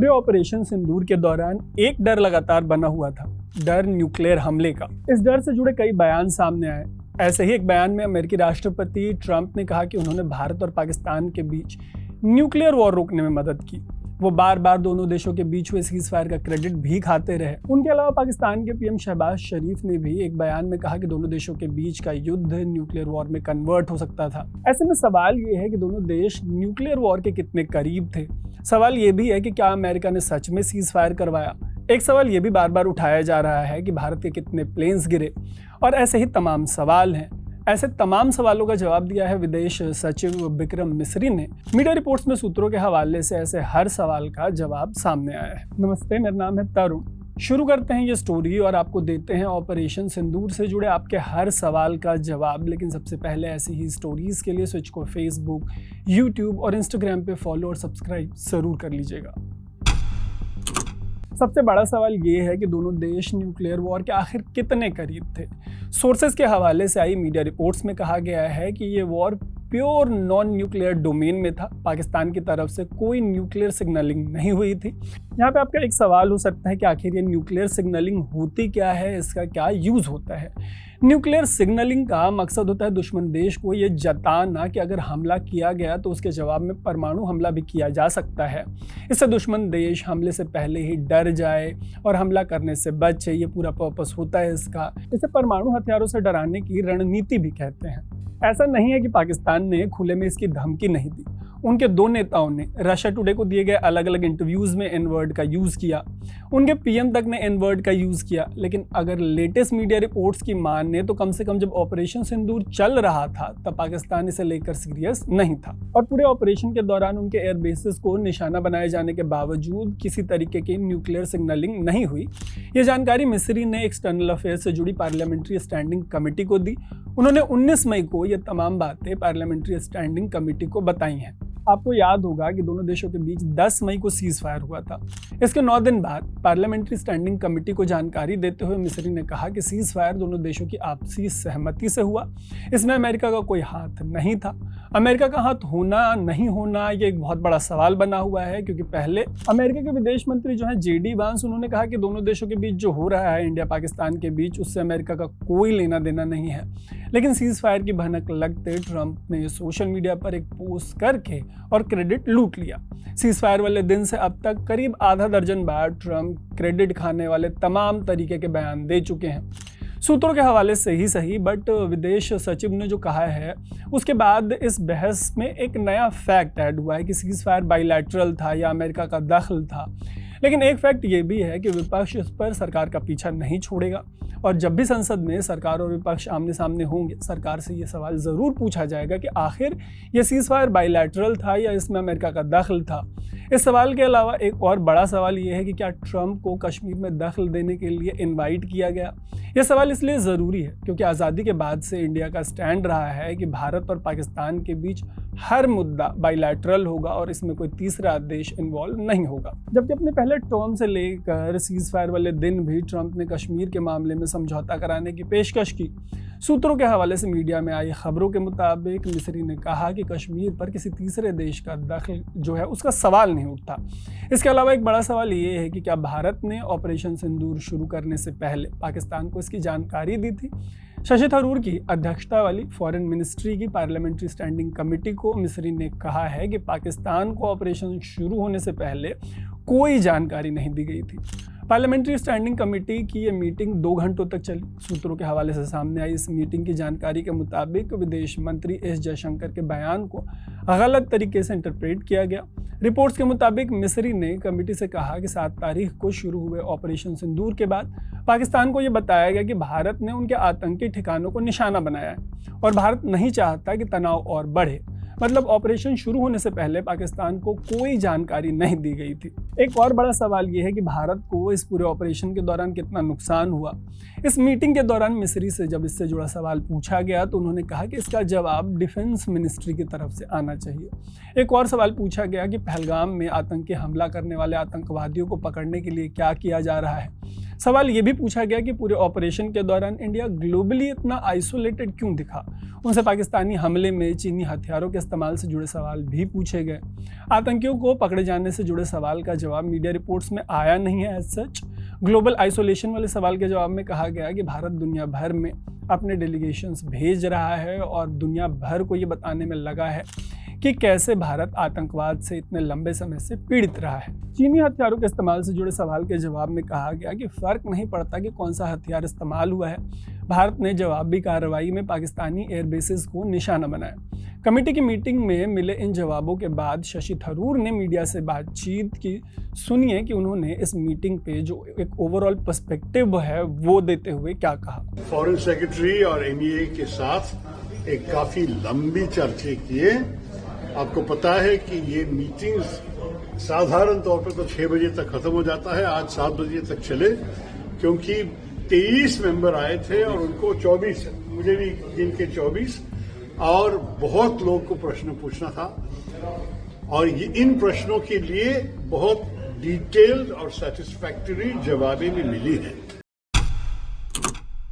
पूरे ऑपरेशन सिंदूर के दौरान एक डर लगातार बना हुआ था, डर न्यूक्लियर हमले का। इस डर से जुड़े कई बयान सामने आए। ऐसे ही एक बयान में अमेरिकी राष्ट्रपति ट्रंप ने कहा कि उन्होंने भारत और पाकिस्तान के बीच न्यूक्लियर वॉर रोकने में मदद की। वो बार बार दोनों देशों के बीच हुए सीज़फायर का क्रेडिट भी खाते रहे। उनके अलावा पाकिस्तान के पीएम शहबाज शरीफ ने भी एक बयान में कहा कि दोनों देशों के बीच का युद्ध न्यूक्लियर वॉर में कन्वर्ट हो सकता था। ऐसे में सवाल ये है कि दोनों देश न्यूक्लियर वॉर के कितने करीब थे। सवाल ये भी है कि क्या अमेरिका ने सच में सीज़फायर करवाया। एक सवाल ये भी बार बार उठाया जा रहा है कि भारत के कितने प्लेन्स गिरे, और ऐसे ही तमाम सवाल हैं। ऐसे तमाम सवालों का जवाब दिया है विदेश सचिव विक्रम मिस्री ने। मीडिया रिपोर्ट्स में सूत्रों के हवाले से ऐसे हर सवाल का जवाब सामने आया है। नमस्ते, मेरा नाम है तरुण। शुरू करते हैं ये स्टोरी और आपको देते हैं ऑपरेशन सिंदूर से जुड़े आपके हर सवाल का जवाब। लेकिन सबसे पहले ऐसी ही स्टोरीज के लिए स्विच को फेसबुक, यूट्यूब और इंस्टाग्राम पे फॉलो और सब्सक्राइब जरूर कर लीजिएगा। सबसे बड़ा सवाल ये है कि दोनों देश न्यूक्लियर वॉर के आखिर कितने करीब थे। सोर्सेज के हवाले से आई मीडिया रिपोर्ट्स में कहा गया है कि ये war pure non nuclear domain में था। पाकिस्तान की तरफ से कोई न्यूक्लियर सिग्नलिंग नहीं हुई थी। यहाँ पे आपका एक सवाल हो सकता है कि आखिर ये न्यूक्लियर सिग्नलिंग होती क्या है, इसका क्या यूज़ होता है। न्यूक्लियर सिग्नलिंग का मकसद होता है दुश्मन देश को ये जताना कि अगर हमला किया गया तो उसके जवाब में परमाणु हमला भी किया जा सकता है। इससे दुश्मन देश हमले से पहले ही डर जाए और हमला करने से बचे। ये पूरा पर्पस होता है इसका। इसे परमाणु हथियारों से डराने की रणनीति भी कहते हैं। ऐसा नहीं है कि पाकिस्तान ने खुले में इसकी धमकी नहीं दी। उनके दो नेताओं ने रशिया टुडे को दिए गए अलग अलग इंटरव्यूज़ में एन वर्ड का यूज़ किया। उनके पीएम तक ने एन वर्ड का यूज़ किया। लेकिन अगर लेटेस्ट मीडिया रिपोर्ट्स की माने तो कम से कम जब ऑपरेशन सिंदूर चल रहा था तब पाकिस्तान इसे लेकर सीरियस नहीं था। और पूरे ऑपरेशन के दौरान उनके एयर बेसिस को निशाना बनाए जाने के बावजूद किसी तरीके की न्यूक्लियर सिग्नलिंग नहीं हुई। ये जानकारी मिस्री ने एक्सटर्नल अफेयर्स से जुड़ी पार्लियामेंट्री स्टैंडिंग कमेटी को दी। उन्होंने 19 मई को ये तमाम बातें पार्लियामेंट्री स्टैंडिंग कमेटी को बताई हैं। आपको याद होगा कि दोनों देशों के बीच 10 मई को सीज फायर हुआ था। इसके 9 दिन बाद पार्लियामेंट्री स्टैंडिंग कमेटी को जानकारी देते हुए मिस्री ने कहा कि सीज फायर दोनों देशों की आपसी सहमति से हुआ। इसमें अमेरिका का कोई हाथ नहीं था। अमेरिका का हाथ होना नहीं होना ये एक बहुत बड़ा सवाल बना हुआ है, क्योंकि पहले अमेरिका के विदेश मंत्री जो है जेडी वांस, उन्होंने कहा कि दोनों देशों के बीच जो हो रहा है इंडिया पाकिस्तान के बीच, उससे अमेरिका का कोई लेना देना नहीं है। लेकिन सीज फायर की भनक लगते ट्रंप ने सोशल मीडिया पर एक पोस्ट करके और क्रेडिट लूट लिया। सीज फायर वाले दिन से अब तक करीब आधा दर्जन बार ट्रंप क्रेडिट खाने वाले तमाम तरीके के बयान दे चुके हैं। सूत्रों के हवाले से ही सही, बट विदेश सचिव ने जो कहा है उसके बाद इस बहस में एक नया फैक्ट ऐड हुआ है कि सीज फायर बाइलैटरल था या अमेरिका का दखल था। लेकिन एक फैक्ट ये भी है कि विपक्ष इस पर सरकार का पीछा नहीं छोड़ेगा, और जब भी संसद में सरकार और विपक्ष आमने सामने होंगे, सरकार से ये सवाल ज़रूर पूछा जाएगा कि आखिर ये सीज फायर बाइलैटरल था या इसमें अमेरिका का दखल था। इस सवाल के अलावा एक और बड़ा सवाल ये है कि क्या ट्रंप को कश्मीर में दखल देने के लिए इनवाइट किया गया। यह सवाल इसलिए ज़रूरी है क्योंकि आज़ादी के बाद से इंडिया का स्टैंड रहा है कि भारत और पाकिस्तान के बीच हर मुद्दा बाइलैटरल होगा और इसमें कोई तीसरा देश इन्वॉल्व नहीं होगा। जबकि अपने पहले टर्म से लेकर सीज फायर वाले दिन भी ट्रंप ने कश्मीर के मामले में समझौता कराने की पेशकश की। सूत्रों के हवाले से मीडिया में आई खबरों के मुताबिक मिस्री ने कहा कि कश्मीर पर किसी तीसरे देश का दखल जो है उसका सवाल नहीं उठता। इसके अलावा एक बड़ा सवाल ये है कि क्या भारत ने ऑपरेशन सिंदूर शुरू करने से पहले पाकिस्तान को इसकी जानकारी दी थी। शशि थरूर की अध्यक्षता वाली फॉरेन मिनिस्ट्री की पार्लियामेंट्री स्टैंडिंग कमेटी को मिस्री ने कहा है कि पाकिस्तान को ऑपरेशन शुरू होने से पहले कोई जानकारी नहीं दी गई थी। पार्लियामेंट्री स्टैंडिंग कमेटी की ये मीटिंग 2 घंटों तक चली। सूत्रों के हवाले से सामने आई इस मीटिंग की जानकारी के मुताबिक विदेश मंत्री एस जयशंकर के बयान को गलत तरीके से इंटरप्रेट किया गया। रिपोर्ट्स के मुताबिक मिस्री ने कमेटी से कहा कि 7 तारीख को शुरू हुए ऑपरेशन सिंदूर के बाद पाकिस्तान को ये बताया गया कि भारत ने उनके आतंकी ठिकानों को निशाना बनाया है और भारत नहीं चाहता कि तनाव और बढ़े। मतलब ऑपरेशन शुरू होने से पहले पाकिस्तान को कोई जानकारी नहीं दी गई थी। एक और बड़ा सवाल यह है कि भारत को इस पूरे ऑपरेशन के दौरान कितना नुकसान हुआ। इस मीटिंग के दौरान मिस्री से जब इससे जुड़ा सवाल पूछा गया तो उन्होंने कहा कि इसका जवाब डिफेंस मिनिस्ट्री की तरफ से आना चाहिए। एक और सवाल पूछा गया कि पहलगाम में आतंकी हमला करने वाले आतंकवादियों को पकड़ने के लिए क्या किया जा रहा है। सवाल ये भी पूछा गया कि पूरे ऑपरेशन के दौरान इंडिया ग्लोबली इतना आइसोलेटेड क्यों दिखा। उनसे पाकिस्तानी हमले में चीनी हथियारों के इस्तेमाल से जुड़े सवाल भी पूछे गए। आतंकियों को पकड़े जाने से जुड़े सवाल का जवाब मीडिया रिपोर्ट्स में आया नहीं है एज सच। ग्लोबल आइसोलेशन वाले सवाल के जवाब में कहा गया कि भारत दुनिया भर में अपने डेलीगेशंस भेज रहा है और दुनिया भर को ये बताने में लगा है कि कैसे भारत आतंकवाद से इतने लंबे समय से पीड़ित रहा है। चीनी हथियारों के इस्तेमाल से जुड़े सवाल के जवाब में कहा गया कि फ़र्क नहीं पड़ता कि कौन सा हथियार इस्तेमाल हुआ है। भारत ने जवाबी कार्रवाई में पाकिस्तानी एयरबेसेस को निशाना बनाया। कमेटी की मीटिंग में मिले इन जवाबों के बाद शशि थरूर ने मीडिया से बातचीत की। सुनिए कि उन्होंने इस मीटिंग पे जो एक ओवरऑल पर्सपेक्टिव है वो देते हुए क्या कहा। फॉरेन सेक्रेटरी और MEA के साथ एक काफी लंबी चर्चा किए। आपको पता है कि ये मीटिंग्स साधारण तौर पर तो 6 बजे तक खत्म हो जाता है, आज 7 बजे तक चले, क्योंकि 23 मेंबर आए थे और उनको 24, मुझे भी गिन के 24, और बहुत लोग को प्रश्न पूछना था और ये इन प्रश्नों के लिए बहुत डिटेल्ड और सेटिस्फैक्टरी जवाबें भी मिली हैं।